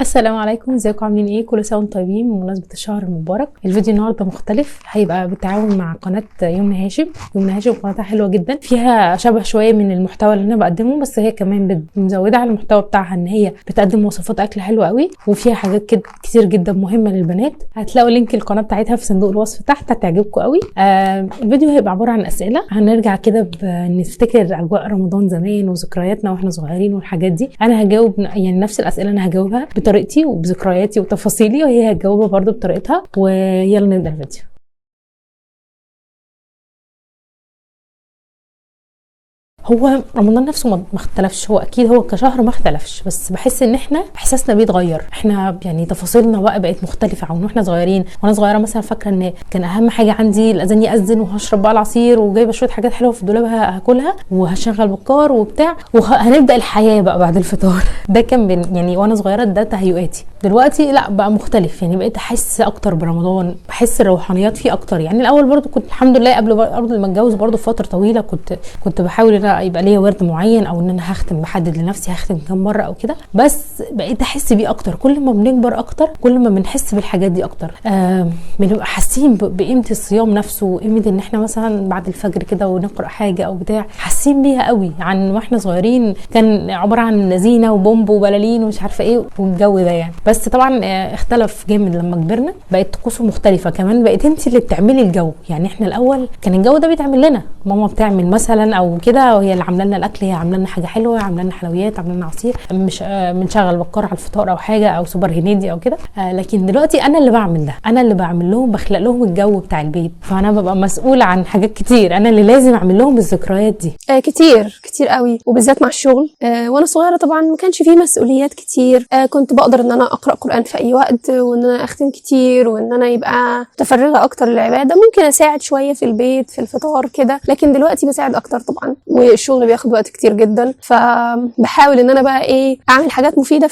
السلام عليكم، ازيكم عاملين ايه؟ كل سنه وانتم طيبين بمناسبه الشهر المبارك. الفيديو النهارده مختلف، هيبقى بالتعاون مع قناه يمنى هاشم. يمنى هاشم قناتها حلوه جدا، فيها شبه شويه من المحتوى اللي انا بقدمه، بس هي كمان مزوده على المحتوى بتاعها ان هي بتقدم وصفات اكل حلوه قوي، وفيها حاجات كده كتير جدا مهمه للبنات. هتلاقوا لينك القناه بتاعتها في صندوق الوصف تحت، هتعجبكم قوي. الفيديو هيبقى عباره عن اسئله، هنرجع كده نفتكر اجواء رمضان زمان وذكرياتنا واحنا صغيرين والحاجات دي. انا هجاوب يعني نفس الاسئله، انا هجاوبها بطريقتي وبذكرياتي وتفاصيلي، وهي هتجاوبها برضو بطريقتها. ويلا نبدأ الفيديو. هو رمضان نفسه ما اختلفش، هو اكيد هو كشهر ما اختلفش، بس بحس ان احنا احساسنا بيتغير، احنا يعني تفاصيلنا بقت مختلفه عن واحنا صغيرين. وانا صغيره مثلا فاكره ان كان اهم حاجه عندي الاذان ياذن وهشرب بقى العصير وجايبه شويه حاجات حلوه في الدولاب هاكلها وهشغل بكار وبتاع وهنبدا الحياه بقى بعد الفطار. ده كان يعني وانا صغيره ده تهيؤاتي. دلوقتي لا، بقى مختلف، يعني بقيت احس اكتر برمضان، بحس الروحانيات فيه اكتر. يعني الاول برضو كنت الحمد لله قبل ما اتجوز برضو فتره طويله كنت بحاول ان يبقى ليا ورد معين، او ان انا هختم، بحدد لنفسي هختم كام مره او كده. بس بقيت احس بيه اكتر، كل ما بنكبر اكتر كل ما بنحس بالحاجات دي اكتر. بنبقى حاسين بقيمه الصيام نفسه، وقيمه ان احنا مثلا بعد الفجر كده ونقرا حاجه او بتاع، حاسين بيها قوي عن واحنا صغيرين كان عباره عن زينه وبومب وبلالين ومش عارفه ايه والجو ده يعني. بس طبعا اختلف جامد لما كبرنا، بقت طقوسه مختلفه كمان، بقيت انت اللي بتعملي الجو. يعني احنا الاول كان الجو ده بيتعمل لنا، ماما بتعمل مثلا او كده، وهي اللي عامله لنا الاكل، هي عامله لنا حاجه حلوه، عامله لنا حلويات، عامله لنا عصير، مش بنشغل بكار على الفطار او حاجه او سوبر هنيدي او كده. لكن دلوقتي انا اللي بعمل ده، انا اللي بعمل لهم، بخلق لهم الجو بتاع البيت، فانا ببقى مسؤوله عن حاجات كتير، انا اللي لازم اعمل لهم الذكريات دي. كتير قوي، وبالذات مع الشغل. وانا صغيره طبعا ما كانش فيه مسؤوليات كتير. كنت بقدر ان انا اقرا قران في اي وقت، وان انا اختم كتير، وان انا يبقى متفرغه اكتر للعباده. ممكن اساعد شويه في البيت في الفطار كده، لكن دلوقتي بساعد اكتر طبعا، والشغل بياخد وقت كتير جدا. فبحاول ان انا بقى اعمل حاجات مفيده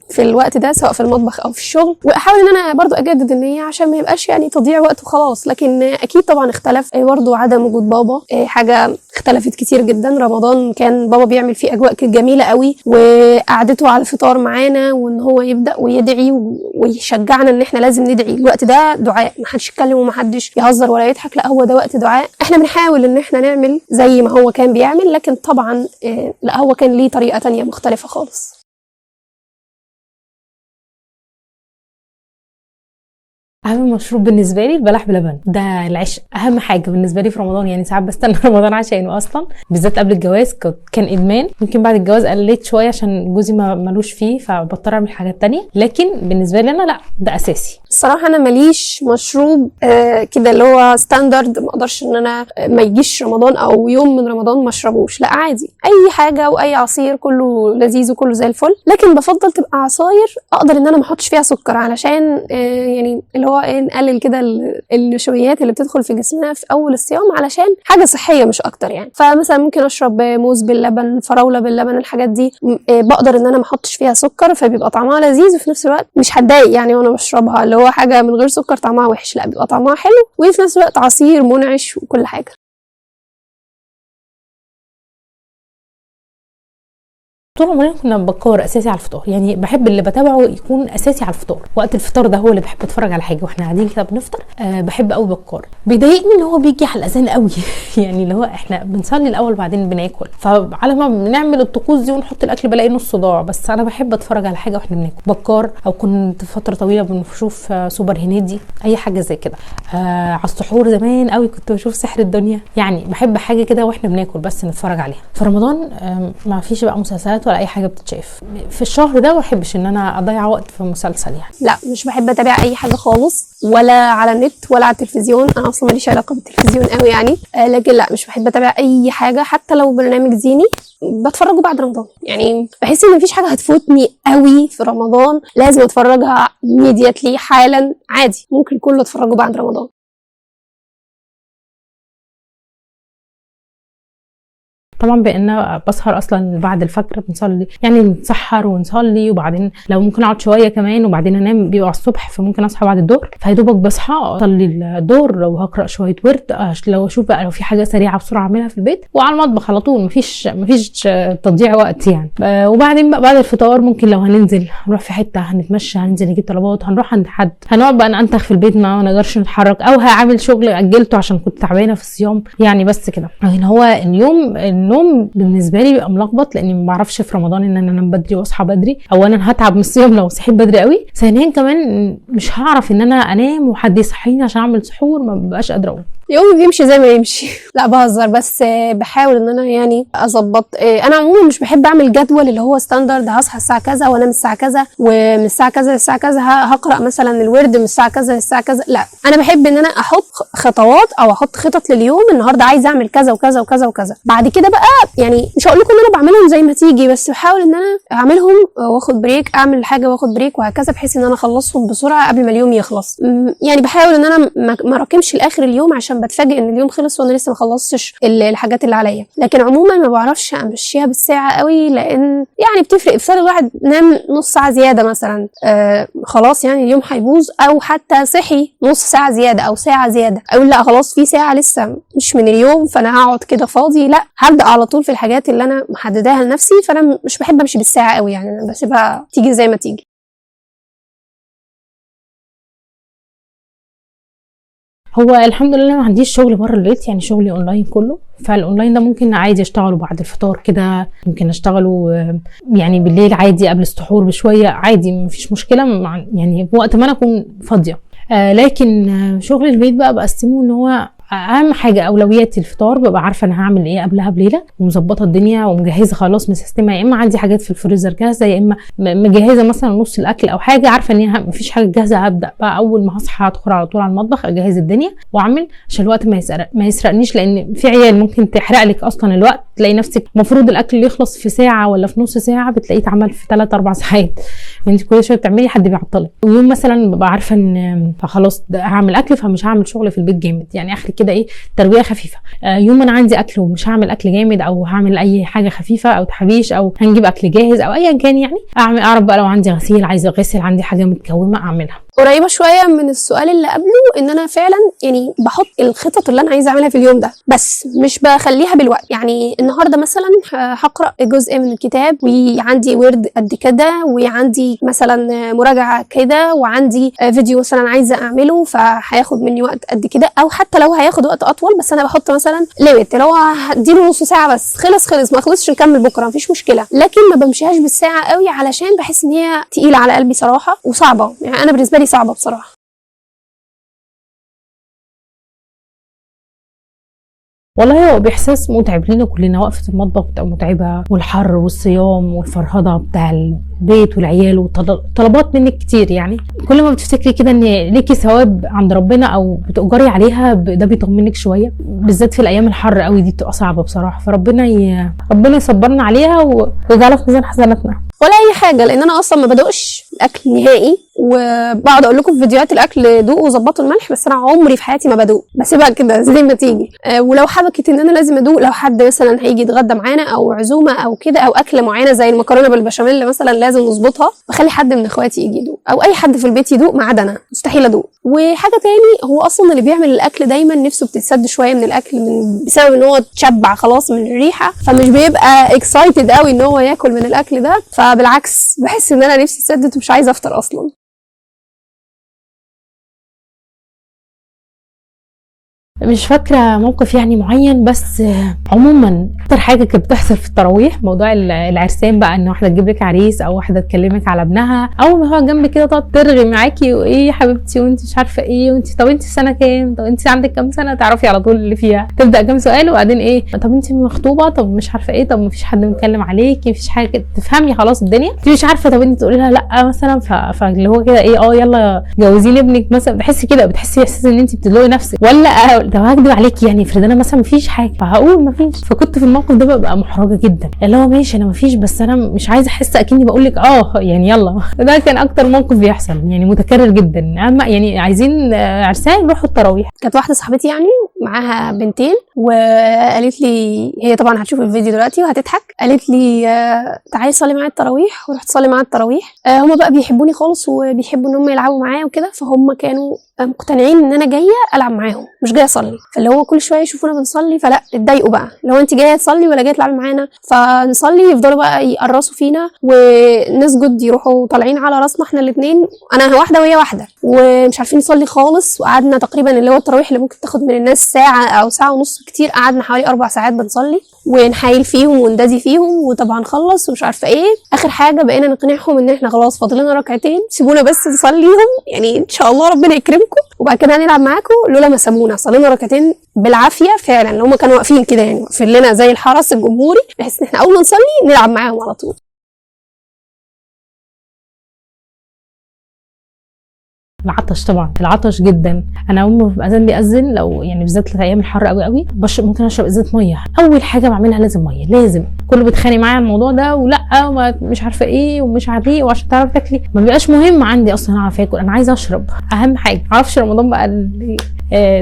في الوقت ده، سواء في المطبخ او في الشغل، واحاول ان انا برضو اجدد النيه عشان ما يبقاش يعني تضييع وقت وخلاص. لكن اكيد طبعا اختلف برضو عدم وجود بابا، حاجه اختلفت كتير جدا. رمضان كان بابا بيعمل فيه اجواء جميله قوي، وقعدته على الفطار معانا، وان هو يبدا ويدعي ويشجعنا ان احنا لازم ندعي. الوقت ده دعاء، ما حدش يتكلم وما حدش يهزر ولا يضحك، لا هو ده وقت دعاء. احنا بنحاول ان احنا نعمل زي ما هو كان بيعمل، لكن طبعا لا، هو كان ليه طريقه تانية مختلفه خالص. اهم مشروب بالنسبه لي البلح بلبن، ده العشق، اهم حاجه بالنسبه لي في رمضان. يعني ساعات بستنى رمضان عشانه اصلا، بالذات قبل الجواز كان ادمان. يمكن بعد الجواز قلت شويه عشان جوزي ملوش فيه، فبضطر اعمل حاجات تانية، لكن بالنسبه لي انا لا، ده اساسي. الصراحه انا ماليش مشروب كده اللي هو ستاندرد، ما اقدرش ان انا ما يجيش رمضان او يوم من رمضان ما اشربوش. لا عادي، اي حاجه واي عصير كله لذيذ وكله زي الفل، لكن بفضل تبقى عصاير اقدر ان انا ما احطش فيها سكر، علشان يعني اللي هو نقلل كده النشويات اللي بتدخل في جسمنا في اول الصيام، علشان حاجه صحيه مش اكتر يعني. فمثلا ممكن اشرب موز باللبن، فراوله باللبن، الحاجات دي بقدر ان انا ما احطش فيها سكر، فبيبقى طعمها لذيذ، وفي نفس الوقت مش هتضايق يعني وانا بشربها، اللي هو حاجه من غير سكر طعمها وحش، لا بيبقى طعمها حلو، وفي نفس الوقت عصير منعش وكل حاجه. طول عمرنا كنا بكار اساسي على الفطار، يعني بحب اللي بتابعه يكون اساسي على الفطار. وقت الفطار ده هو اللي بحب اتفرج على حاجه واحنا قاعدين كده بنفطر. بحب قوي بكار. بيضايقني ان هو بيجي على الاذان قوي يعني اللي هو احنا بنصلي الاول وبعدين بناكل، فعلى ما بنعمل الطقوس دي ونحط الاكل بلاقي نص ضاع. بس انا بحب اتفرج على حاجه واحنا بناكل بكار، او كنت فتره طويله بنشوف سوبر هنيدي، اي حاجه زي كده. على السحور زمان قوي كنت بشوف سحر الدنيا. يعني بحب حاجه كده واحنا بناكل بس نتفرج عليها. في رمضان ما فيش بقى مسلسلات ولا اي حاجه بتتشاف في الشهر ده، ما بحبش ان انا اضيع وقت في مسلسل يعني. لا مش بحب اتابع اي حاجه خالص، ولا على النت ولا على التلفزيون. انا اصلا ماليش علاقه بالتلفزيون قوي يعني. لكن لا، مش بحب اتابع اي حاجه، حتى لو برنامج ديني بتفرجه بعد رمضان. يعني بحس ان مفيش حاجه هتفوتني قوي في رمضان لازم اتفرجها immediately حالا، عادي ممكن كله اتفرجه بعد رمضان. طبعا بان بسهر اصلا بعد الفجر، بنصلي يعني نتسحر ونصلي، وبعدين لو ممكن اقعد شويه كمان وبعدين انام، بيبقى الصبح فممكن اصحى بعد الظهر، فيدوبك بصحى اصلي الظهر، لو هقرا شويه ورد، لو اشوف بقى لو في حاجه سريعه بسرعه اعملها في البيت، وعلى المطبخ على طول، مفيش تضييع وقت يعني. وبعدين بقى بعد الفطار ممكن لو هننزل نروح في حته، هنتمشى، هننزل نجيب طلبات، هنروح عند حد، هنقعد بقى ننتخ في البيت، ما نقدرش نتحرك، او هعمل شغل اجلته عشان كنت تعبانه في الصيام يعني. بس كده يعني هو النوم بالنسبه لي بيبقى ملخبط، لاني ما بعرفش في رمضان ان انا انام بدري واصحى بدري. اولا هتعب من الصيام لو صحيت بدري قوي، ثانيا كمان مش هعرف ان انا انام وحد يصحيني عشان اعمل سحور، ما ببقاش قادره اقوم. يومي بيمشي زي ما يمشي. لا بهزر، بس بحاول ان انا يعني اظبط. انا عموما مش بحب اعمل جدول اللي هو ستاندرد، هصحى الساعه كذا وانام الساعه كذا، ومن الساعه كذا للساعه كذا هقرا مثلا الورد من الساعه كذا للساعه كذا. لا، انا بحب ان انا احط خطوات او احط خطط لليوم. النهارده عايزه اعمل كذا وكذا وكذا وكذا، بعد كده بقى يعني مش هقول لكم ان انا بعملهم زي ما تيجي، بس بحاول ان انا اعملهم واخد بريك، اعمل حاجه واخد بريك وهكذا، بحيث ان انا اخلصهم بسرعه قبل ما اليوم يخلص. يعني بحاول ان انا ما راكمش لاخر اليوم عشان بتفاجئ ان اليوم خلص وانا لسه ما خلصتش الحاجات اللي عليا. لكن عموما ما بعرفش امشيها بالساعه قوي، لان يعني بتفرق. افرض الواحد نام نص ساعه زياده مثلا، خلاص يعني اليوم هيبوظ، او حتى صحي نص ساعه زياده او ساعه زياده، اقول لا خلاص في ساعه لسه مش من اليوم، فانا هقعد كده فاضي. لا، هبدا على طول في الحاجات اللي انا محدداها لنفسي. فانا مش بحب امشي بالساعه قوي، يعني انا بسيبها تيجي زي ما تيجي. هو الحمد لله ما عنديش شغل بره البيت، يعني شغلي اونلاين كله، فالاونلاين ده ممكن عادي اشتغله بعد الفطار كده، ممكن اشتغله يعني بالليل عادي قبل السحور بشويه عادي، مفيش مشكله يعني وقت ما انا اكون فاضيه. لكن شغل البيت بقى بقسمه ان هو اهم حاجه اولوياتي الفطار، ببقى عارفه انا هعمل ايه قبلها بليله، ومظبطه الدنيا ومجهزه خلاص مسيستمه، يا اما عندي حاجات في الفريزر جاهزه، يا اما مجهزه مثلا نص الاكل او حاجه، عارفه ان مفيش حاجه جاهزه، هبدا بقى اول ما هصحى هدخل على طول على المطبخ اجهز الدنيا واعمل، عشان الوقت ما يسرقنيش، لان في عيال ممكن تحرق لك اصلا الوقت، تلاقي نفسك المفروض الاكل اللي يخلص في ساعه ولا في نص ساعه بتلاقيه اتعمل في 3-4 ساعات، انت كل شويه بتعملي حد بيعطلك. ويوم مثلا ببقى عارفه ان خلاص هعمل اكل، فمش هعمل شغل في البيت جامد، يعني اخري كده ايه تروية خفيفه. يوم انا عندي اكل ومش هعمل اكل جامد، او هعمل اي حاجه خفيفه او تحبيش، او هنجيب اكل جاهز او ايا كان، يعني اعرف بقى لو عندي غسيل عايزه اغسل، عندي حاجه متكومه اعملها. قريبه شويه من السؤال اللي قبله، ان انا فعلا يعني بحط الخطط اللي انا عايزه اعملها في اليوم ده، بس مش بخليها بالوقت. يعني النهارده مثلا هقرا جزء من الكتاب، وعندي ورد قد كده، وعندي مثلا مراجعه كده، وعندي فيديو مثلا عايزه اعمله فهياخد مني وقت قد كده، او حتى لو هياخد وقت اطول بس انا بحط مثلا ليميت، لو هديله نص ساعه بس، خلص ما خلصش نكمل بكره مفيش مشكله. لكن ما بمشيهاش بالساعه قوي، علشان بحس ان هي تقيله على قلبي صراحه وصعبه، يعني انا بالنسبه لي صعبه بصراحه. والله هو باحساس متعب لينا كلنا، وقفه المطبخ بتبقى متعبه، والحر والصيام والفرهده بتاع البيت والعيال وطلبات منك كتير، يعني كل ما بتفتكري كده ان ليكي ثواب عند ربنا او بتؤجري عليها ده بيطمنك شويه، بالذات في الايام الحر قوي دي بتبقى صعبه بصراحه، فربنا ربنا يصبرنا عليها ويجعلها في ميزان حسناتنا. ولا اي حاجه، لان انا اصلا ما بدوقش الاكل نهائي، وبقعد اقول لكم في فيديوهات الاكل دوقوا وظبطوا الملح، بس انا عمري في حياتي ما بدوق، بسيبها كده زي ما تيجي. ولو حبكت ان انا لازم ادوق، لو حد مثلا هيجي يتغدى معانا او عزومه او كده، او اكله معينه زي المكرونه بالبشاميل مثلا لازم نظبطها، بخلي حد من اخواتي يجي يدوق، او اي حد في البيت يدوق ما عدا انا، مستحيل ادوق. وحاجه تاني، هو اصلا اللي بيعمل الاكل دايما نفسه بتتسد شويه من الاكل، بسبب ان هو اتشبع خلاص من الريحه، فمش بيبقى اكسايتد قوي ان هو ياكل من الاكل ده، فبالعكس بحس ان انا نفسي اتسدت ومش عايزه افطر اصلا. مش فاكره موقف يعني معين، بس عموما اكتر حاجه كانت بتحصل في التراويح موضوع العرسان بقى، ان واحده تجيب لك عريس او واحده تكلمك على ابنها، او ما هو جنبك كده تقعد ترغي معاكي، وايه يا حبيبتي وانت مش عارفه ايه، وانت طب انت سنه كام، طب انت عندك كام سنه، تعرفي على طول اللي فيها، تبدا كام سؤال وبعدين ايه، طب انت مخطوبه، طب مش عارفه ايه، طب مفيش حد متكلم عليكي، مفيش حاجه، تفهمي خلاص الدنيا، انت مش عارفه، طب انت تقولي لها لا مثلا، فاللي هو كده ايه، يلا جوزيني ابنك مثلا، بتحسي كده، بتحسي احساس ان انت بتدلقي نفسك، ولا طب هكدب عليكي يعني افرض انا مثلا مفيش حاجه فهقول مفيش. فكنت في الموقف ده ببقى محرجه جدا، اللي هو ماشي انا مفيش بس انا مش عايزه احس اكني بقول لك يعني يلا. ده كان اكتر موقف بيحصل يعني متكرر جدا. اما يعني عايزين عرسان نروحوا التراويح. كانت واحده صاحبتي يعني معاها بنتين وقالت لي، هي طبعا هتشوف الفيديو دلوقتي وهتضحك، قالت لي تعالي صلي معايا التراويح. ورحت صلي معايا التراويح. هما بقى بيحبوني خالص وبيحبوا ان هم يلعبوا معايا وكده، فهم كانوا مقتنعين ان انا جايه العب معاهم مش جايه اصلي. فاللي هو كل شويه يشوفونا بنصلي فلا اتضايقوا بقى، لو انت جايه تصلي ولا جايه تلعبي معانا. فنصلي يفضلوا بقى يقرصوا فينا ونسجد، يروحوا طالعين على راسنا احنا الاثنين، انا واحده وهي واحده، ومش عارفين نصلي خالص. وقعدنا تقريبا اللي هو التراويح اللي ممكن تاخد من الناس ساعه او ساعه ونص كتير، قعدنا حوالي 4 ساعات بنصلي ونحايل فيهم وندادي فيهم، وطبعا خلص ومش عارفه ايه. اخر حاجه بقينا نقنعهم ان احنا خلاص فاضل لنا ركعتين، سيبونا بس نصليهم يعني ان شاء الله ربنا يكرمكم وبعد كده هنلعب معاكم. لولا ما سابونا صلينا ركعتين بالعافيه فعلا، اللي هم كانوا واقفين كده يعني واقفين لنا زي الحرس الجمهوري، بحيث ان احنا اول ما نصلي نلعب معاهم على طول. العطش طبعا، العطش جدا. انا اول ما الاذان بيأذن لو يعني بالذات في ايام الحر قوي قوي ممكن اشرب ازازه ميه. اول حاجه بعملها لازم ميه، لازم. كله بيتخانق معايا على الموضوع ده ولا مش عارفه ايه ومش عارفه ايه، وعشان تعرفي تاكلي ما بيبقاش مهم عندي اصلا اعرف اكل، انا عايزه اشرب. اهم حاجه معرفش رمضان بقى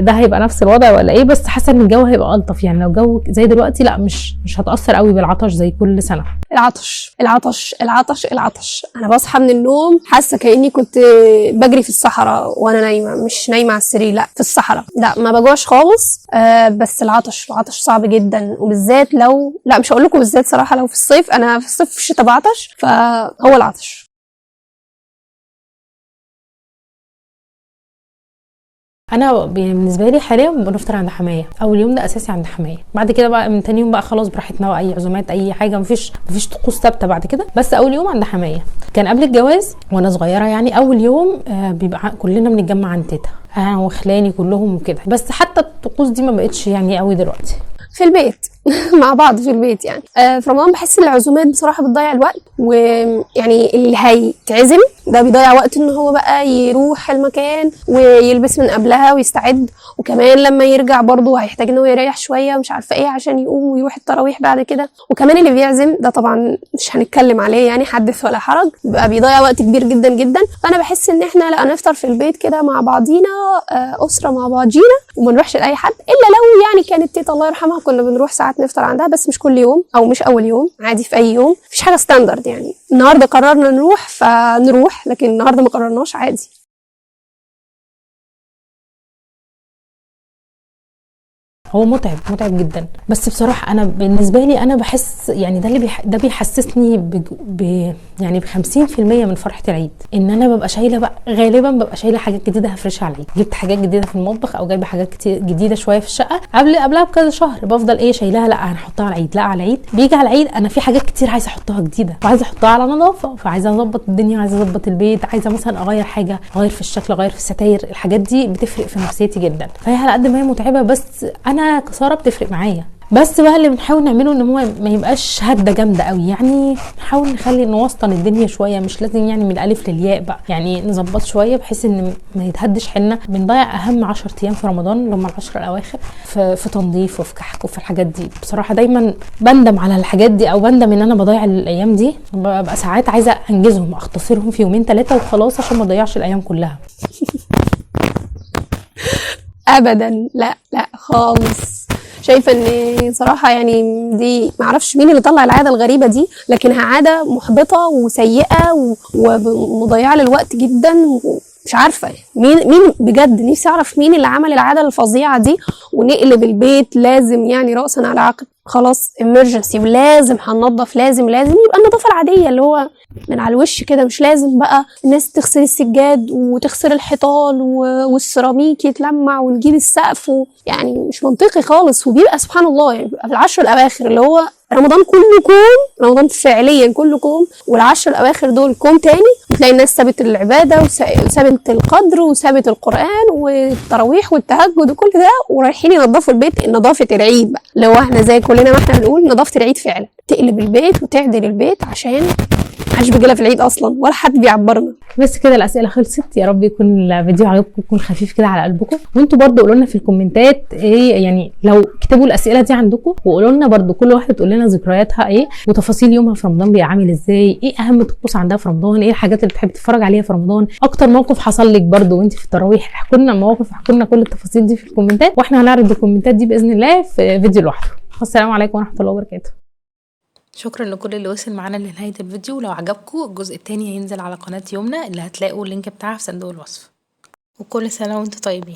ده هيبقى نفس الوضع ولا ايه، بس حاسه ان الجو هيبقى الطف يعني. لو جو زي دلوقتي لا مش هتاثر قوي بالعطش زي كل سنه. العطش العطش العطش العطش، انا بصحى من النوم حاسه كاني كنت بجري في الصحراء وانا نايمه، مش نايمه على السرير، لا في الصحراء. لا ما بجوعش خالص. بس العطش صعب جدا، وبالذات لو لا مش هقول لكم بالذات صراحه، لو في الصيف، انا في الصيف في الشتاء بعطش، فهو العطش. انا بالنسبه لي حاليا بنفطر عند حمايه. اول يوم ده اساسي عند حمايه، بعد كده بقى من تاني يوم بقى خلاص براحتنا بقى، اي عزومات اي حاجه، مفيش طقوس ثابته بعد كده. بس اول يوم عند حمايه. كان قبل الجواز وانا صغيره يعني اول يوم بيبقى كلنا بنتجمع عند تيتا، انا وخلاني كلهم وكده. بس حتى الطقوس دي ما بقتش يعني قوي دلوقتي. في البيت مع بعض في البيت يعني. في رمضان بحس ان العزومات بصراحه بتضيع الوقت، ويعني اللي هيتعزم ده بيضيع وقت ان هو بقى يروح المكان ويلبس من قبلها ويستعد، وكمان لما يرجع برضه هيحتاج ان هو يريح شويه مش عارفه ايه عشان يقوم ويروح التراويح بعد كده. وكمان اللي بيعزم ده طبعا مش هنتكلم عليه يعني، حدث ولا حرج، بقى بيضيع وقت كبير جدا جدا. فانا بحس ان احنا لا نفطر في البيت كده مع بعضينا، اسره مع بعضينا، وما نروحش لاي حد، الا لو يعني كانت تيتا الله يرحمها كنا بنروح ساعات نفطر عندها، بس مش كل يوم او مش اول يوم، عادي في اي يوم، مفيش حاجه ستاندرد يعني. النهارده قررنا نروح فنروح، لكن النهارده ما قررناش عادي. هو متعب جدا، بس بصراحه انا بالنسبه لي انا بحس يعني ده بيحسسني يعني ب 50% من فرحه العيد، ان انا ببقى شايله بقى غالبا ببقى شايله حاجات جديده هفرشها على العيد. جبت حاجات جديده في المطبخ او جايبه حاجات كتير جديده شويه في الشقه قبلها بكذا شهر، بفضل شايلاها، لا هنحطها على العيد، لا على العيد. بيجي على العيد انا في حاجات كتير عايزه احطها جديده وعايزه احطها على نظافه، فعايزه اظبط الدنيا، عايزه اظبط البيت، عايزه مثلا اغير حاجه، اغير في الشكل، اغير في الستاير. الحاجات دي بتفرق في نفسيتي جدا، فهي على قد ما هي متعبه بس انا كساره بتفرق معايا. بس بقى اللي بنحاول نعمله ان هو ما يبقاش هده جامده قوي يعني، نحاول نخلي نوسطن الدنيا شويه، مش لازم يعني من الالف للياء بقى يعني، نظبط شويه بحيث ان ما يتهدش حيلنا. بنضيع اهم 10 ايام في رمضان اللي هم ال10 الاواخر في تنظيف وفي كحك وفي الحاجات دي. بصراحه دايما بندم على الحاجات دي، او بندم ان انا بضيع الايام دي، ببقى ساعات عايزه انجزهم اختصرهم في يومين 3 وخلاص عشان ما اضيعش الايام كلها. ابدا لا خالص. شايفه ان صراحه يعني دي معرفش مين اللي طلع العاده الغريبه دي، لكنها عاده محبطه وسيئه ومضيعه للوقت جدا. مش عارفه مين بجد، نفسي اعرف مين اللي عمل العاده الفظيعه دي. ونقلب البيت لازم يعني راسا على عقب، خلاص امرجنسي ولازم هننضف، لازم يبقى النظافه العاديه اللي هو من على الوش كده، مش لازم بقى الناس تغسل السجاد وتغسل الحيطان والسيراميك يتلمع ونجيب السقف يعني مش منطقي خالص. وبيبقى سبحان الله يعني بيبقى في العشر الاواخر اللي هو رمضان كله كوم، رمضان فعليا كله كوم، والعشر الاواخر دول كوم تاني، وتلاقي الناس سابت العباده وسابت القدر وسابت القران والتراويح والتهجد وكل ده، ورايحين ينظفوا البيت نظافه العيد بقى، اللي هو احنا زي كلنا ما احنا بنقول نظافه العيد فعلا. تقلب البيت وتعدل البيت، عشان محدش بيجيلها في العيد اصلا ولا حد بيعبرنا. بس كده الاسئله خلصت. يا رب يكون الفيديو عجبكم، يكون خفيف كده على قلبكم. وانتوا برضو قولوا لنا في الكومنتات ايه، يعني لو اكتبوا الاسئله دي عندكم، وقولوا لنا برضو كل واحده تقول لنا ذكرياتها ايه وتفاصيل يومها في رمضان بيبقى عامل ازاي، ايه اهم طقوس عندها في رمضان، ايه الحاجات اللي بتحب تتفرج عليها في رمضان، اكتر موقف حصل لك برضو وانت في التراويح. احكوا لنا المواقف، احكوا لنا كل التفاصيل دي في الكومنتات، واحنا هنعرض الكومنتات دي باذن الله في فيديو لوحده. والسلام عليكم ورحمه الله وبركاته. شكرا لكل اللي وصل معانا لنهاية الفيديو. ولو عجبكم الجزء التاني هينزل على قناة يومنا اللي هتلاقوا اللينك بتاعها في صندوق الوصف. وكل سنة وانتم طيبين.